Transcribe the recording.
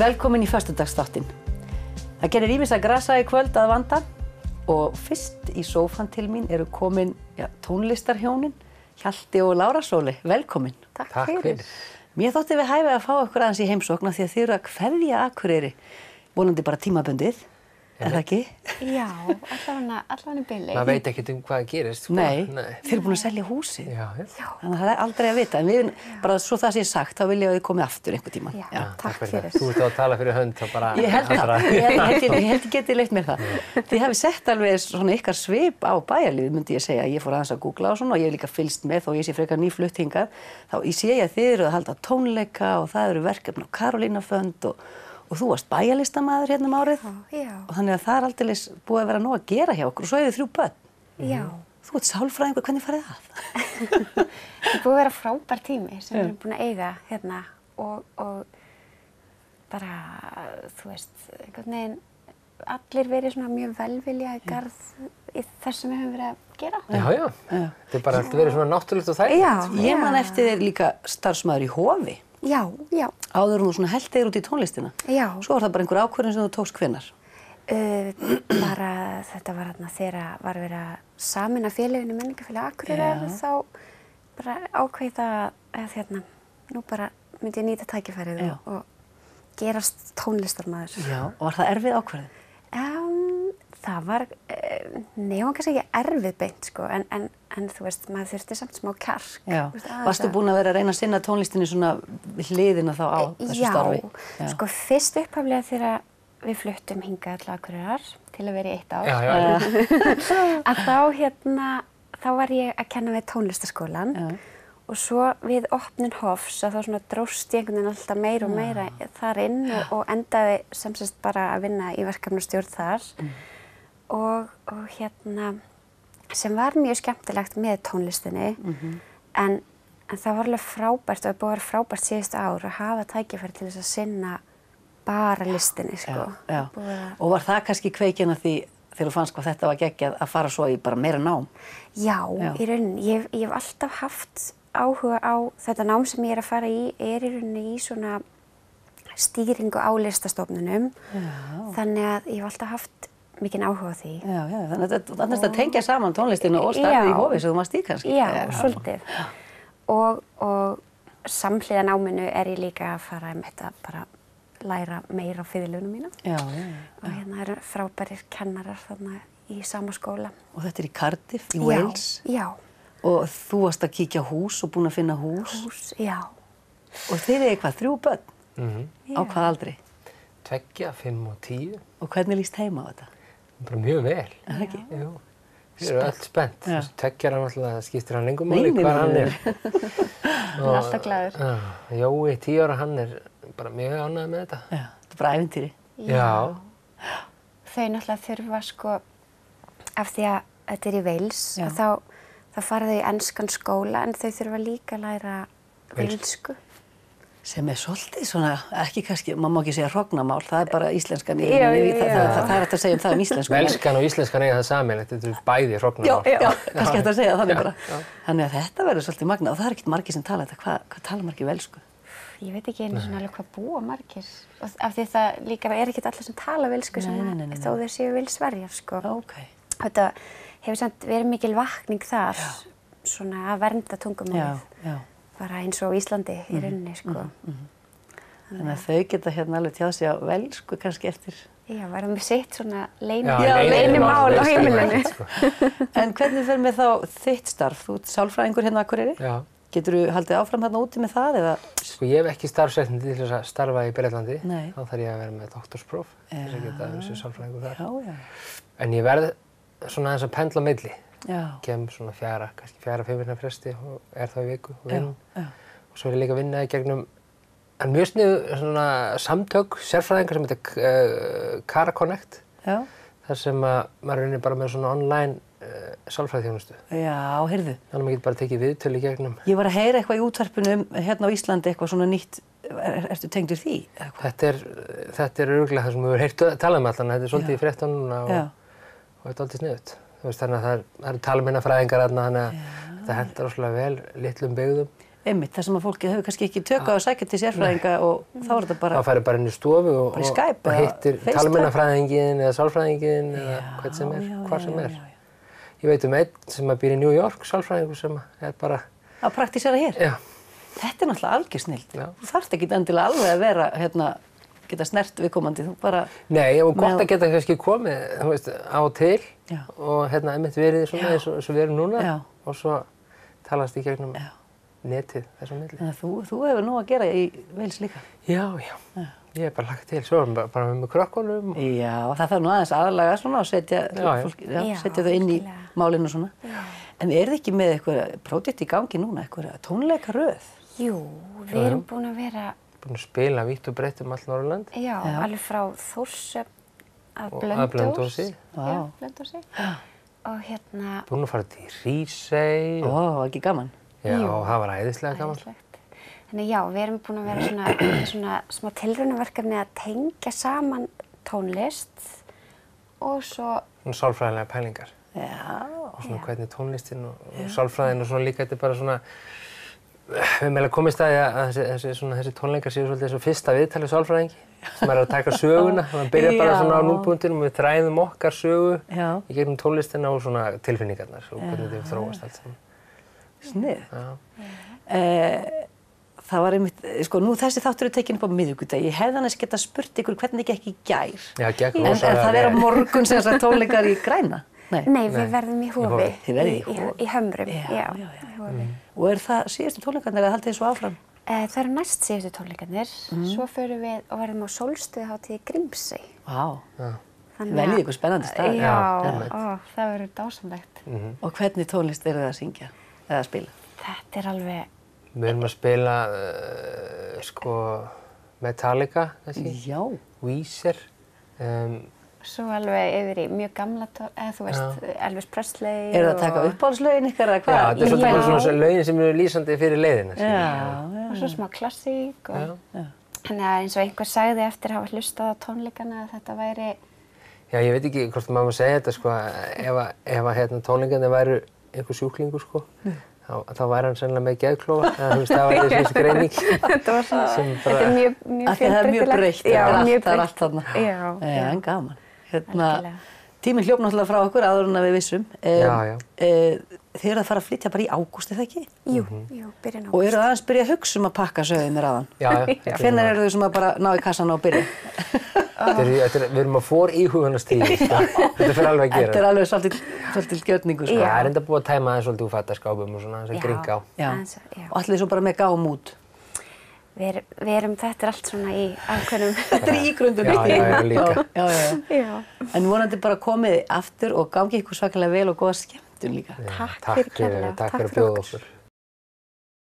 Velkomin í föstudagsþáttinn. Það gerir ýmis að grasa í kvöld að vanda og fyrst í sófann til mín eru komin tónlistarhjónin Hjalti og Lára Sóli. Velkomin. Takk fyrir. Mér þótti við hæfi að fá okkur aðeins í heimsókn því að þið eru að kveðja Akureyri. Vonandi bara tímabundið, er það ekki? Já, allavega í bili. Maður veit ekkert hvað gerist. Nei, þið eru búin að selja húsið. Já. Þannig að það er aldrei að vita. En við, bara svo það sé sagt, þá vil ég að þið komið aftur einhvern tímann. Já, takk fyrir. Þú ert að tala fyrir hönd, þá bara... Ég held það. Ég held ég geti leitt mér það. Þið hafið sett alveg svona ykkar svip á bæjarlífið, myndi ég segja. Ég fór aðeins að googla og svona og ég hef líka fylgst með þó ég sé frekar nýflutt hingað. Þá ég sé að þið eru að halda tónleika og það eru verkefni á Karolínafönd og þú varst bæjarlistamaður hérna árið. Já. Og þannig að það er aldeilis búið að vera nóg að gera hjá okkur og svo eru þið 3 börn. Já. Þú ert sálfræðingur, hvernig farið að? Það er búið að vera frábær tími sem við erum búin að eiga hérna og bara, þú veist, einhvern veginn allir verið svona mjög velvilja í garð í þess sem við höfum verið að gera. Já. Þetta er bara alltaf verið svona náttúrulegt og þægilegt. Já. Ég man eftir þér líka starfsmaður í Hofi. Já. Áður þú svona hellt þér út í tónlistina. Já. Svo var það bara einhver ákvörðun sem þú tókst hvenær? Bara þetta var þarna þegar var verið að sameina félögin í Menningafélag Akureyrar og þá bara ákveði það að hérna, nú bara myndi ég nýta tækifærið og gerast tónlistarmaður. Já, og var það erfið ákvörðun? Það var, hún kannski ekki erfið beint sko, en þú veist, maður þurfti samt smá kjark. Já, varstu búin að vera að reyna að sinna tónlistinni svona hliðina þá á þessu starfi? Já, sko fyrst upphaflega þegar við fluttum hingað til Akureyrar til að vera í 1 ár. Já. Að þá var ég að kenna við tónlistarskólan og svo við opnun Hofs að þá svona dróst ég einhvern veginn alltaf meira og meira þar inn og endaði sem sagt bara að vinna í verkefnastjórn þar. Og hérna, sem var mjög skemmtilegt með tónlistinni, en það var alveg frábært og það búið að vera frábært síðustu ár að hafa tækifæri til þess að sinna bara listinni, sko. Já. Og var það kannski kveikjan að því þegar þú fannst hvað þetta var geggjað að fara svo í bara meira nám? Já. Í rauninni. Ég hef alltaf haft áhuga á þetta nám sem ég er að fara í í rauninni í svona stýringu á listastofnunum. Þannig að ég hef alltaf haft mikinn áhuga á því. Já, þannig að þetta tengja saman tónlistinu og starfið í Hofi sem þú varst í kannski. Já, svolítið. Og samhliða náminu er ég líka að fara að bara læra meira á fiðlunum mína. Já. Og hérna eru frábærir kennarar þarna í sama skóla. Og þetta er í Cardiff, í Wales? Já. Og þú varst að kíkja hús og búin að finna hús? Hús, já. Og þið eru hvað, 3 börn? Á hvað aldri? 2, 5 og 10. Og hvernig líst heima á þetta? Bara mjög vel. Er það ekki? Jú. Við erum öll spennt. 2 ára náttúrulega skiptir hann lengur máli hvað hann er. Hann er alltaf glaður. Jói, 10 ára, hann er bara mjög ánægður með þetta. Já, þetta er bara ævintýri. Já. Þau náttúrulega þurfa sko, af því að þetta er í Wales, þá fara þau í enskan skóla en þau þurfa líka að læra velsku. Sem er svolítið svona, ekki kannski, maður má ekki segja hrognamál, það er bara íslenskan það er hægt að segja það íslensku. Velskan og íslenskan eiga það sameiginlegt, þetta eru bæði hrognamál. Já, kannski hægt að segja þannig bara. Þannig að þetta verður svolítið magnað og það er ekkert margir sem tala þetta. Hvað tala margir velsku? Ég veit ekki einu svona alveg hvað búa margir. Af því það líka er ekkert allir sem tala velsku sem þó þeir séu velsverjar, sko. Þetta hefur samt verið mikil vakning þar, svona að vernda tungumálið. Bara eins og Íslandi í rauninni, sko. Þannig að þau geta hérna alveg tjáð sig á velsku kannski eftir... Já, verðum við sitt svona leynimál á heimilinu. En hvernig fer með þá þitt starf? Þú ert sálfræðingur hérna á Akureyri? Já. Geturðu haldið áfram þarna úti með það, eða? Sko, ég hef ekki starfsréttindi til þess að starfa í Bretlandi. Nei. Þá þarf ég að vera með doktorspróf þess að geta verið sem sálfræðingur þar. Já. En ég verð svona aðeins að pendla á milli. Já. Kem svona kannski 4-5 vikna fresti og er þá í viku og vinn. Og svo er ég líka að vinna í gegnum mjög sniðugt svona samtök sérfræðingar sem heitir Cara Connect. Já. Þar sem maður reynir bara með svona online sálfræðiþjónustu. Já, heyrðu. Þannig að maður getur bara tekið viðtöl í gegnum. Ég var að heyra eitthvað í útvarpinu hérna á Íslandi, eitthvað svona nýtt. Ertu tengdur því? Þetta er örugglega það sem við höfum heyrt talað um allan. Þetta er svolítið í fréttunum núna og þetta er aldrei sniðugt. Þannig að það eru talmeinafræðingar þarna, þannig að þetta hentar óslega vel litlum byggðum. Einmitt, þar sem að fólki hefur kannski ekki tök á að sækja til sérfræðinga og þá er þetta bara... Þá færðu bara inn í stofu og Skype hittir talmeinafræðinginn eða sálfræðinginn eða hvað sem er, hvar sem er. Ég veit einn sem býr í New York, sálfræðingur sem er bara... Að praktísera hér? Já. Þetta er náttúrulega algjör snilld. Þú þarft ekki endilega alveg að vera, geta snert viðkomandi, þú bara... Nei, og gott að geta kannski komið, þú veist, á og til og einmitt verið svona eins og við erum núna og svo talast í gegnum netið þessum milli. Þannig að þú hefur nú að gera í Wales líka. Já. Ég er bara lagt til, svo erum bara með krökkunum. Já, það þarf nú aðeins aðlaga svona og setja þau inn í málinu svona. En er þið ekki með eitthvað prójekt í gangi núna, eitthvað tónleikaröð? Jú, við erum búin að vera... Búin að spila vítt og breytt allt Norðurland. Já, alveg frá Þórshöfn að Blönduósi. Já, Blönduósi. Og Búin að fara til Hrísey. Ó, ekki gaman. Já, það var æðislega gaman. Þannig já, við erum búin að vera svona smá tilraunaverkefni að tengja saman tónlist og svo... Svona sálfræðilega pælingar. Já. Og svona hvernig tónlistin og sálfræðin og svona líka þetta er bara svona... Við höfum eiginlega komist að þessi tónleikar séu svolítið eins og fyrsta viðtalið sálfræðingi sem að taka söguna. Það byrjar bara svona á núlpunktinum og við þræðum okkar sögu í gegnum tónlistina og svona tilfinningarnar og hvernig þetta þróast allt saman. Snið. Það var einmitt, nú þessi þáttur er tekinn upp á miðvikudag. Ég hefði annars getað spurt ykkur hvernig gekk í gær. Já, gekk rosalega vel. En það er á morgun sem þessar tónleikar í Græna? Nei, við verðum í Hofi. Þið verðið í Hofi? Í Hömrum, já. Í Hofi. Og er það síðustu tónleikarnir eða haldið þið svo áfram? Það eru næst síðustu tónleikarnir. Svo förum við og verðum á sólstöðuhátíð í Grímsey. Vá. Veljið ykkur spennandi stað. Já, það verður dásamlegt. Og hvernig tónlist eru það að syngja eða að spila? Þetta er alveg... Við erum að spila, Metallica, kannski. Já. Weezer. Svo alveg yfir í mjög gamla, eða þú veist, Elvis Presley. Er það að taka uppáhaldslögin ykkar eða hvað? Já, þetta er svolítið svona lögin sem eru lýsandi fyrir leiðina. Já. Og svo smá klassík og... Þannig að eins og einhver sagði eftir að hafa hlustað á tónleikana að þetta væri... Já, ég veit ekki hvort maður má segja þetta, ef tónleikarnir væru einhver sjúklingur, þá væri hann sennilega með geðklofa, það væri þessi greining. Þetta var svona, þetta er mjög fjölbreytilegt. Það er mjög breytt, það er allt þarna. Já. En gaman. Tíminn hljóp náttúrulega frá okkur áður en við vissum. Þið eru að fara að flytja bara í ágúst, eða ekki? Jú, byrja ágúst. Og eru aðeins byrja að hugsa að pakka sögðið mér aðan? Já. Hvenær eru þau sem að bara ná í kassan og byrja? Við erum að íhugunarstigi, þetta fyrir alveg að gera. Þetta er alveg svolítið gjörningu, Það er enda búið að tæma það svolítið úr fattaskápum og svona, þess að gringa á. Já, og allir svo bara með gám út. Við erum, þetta er allt svona í ákveðnum... Þetta er ígrundum. Já, líka. Já. En vonandi bara komið aftur og gangi ykkur svakalega vel og góða skemmtun líka. Takk fyrir kærlega. Takk fyrir að bjóða okkur.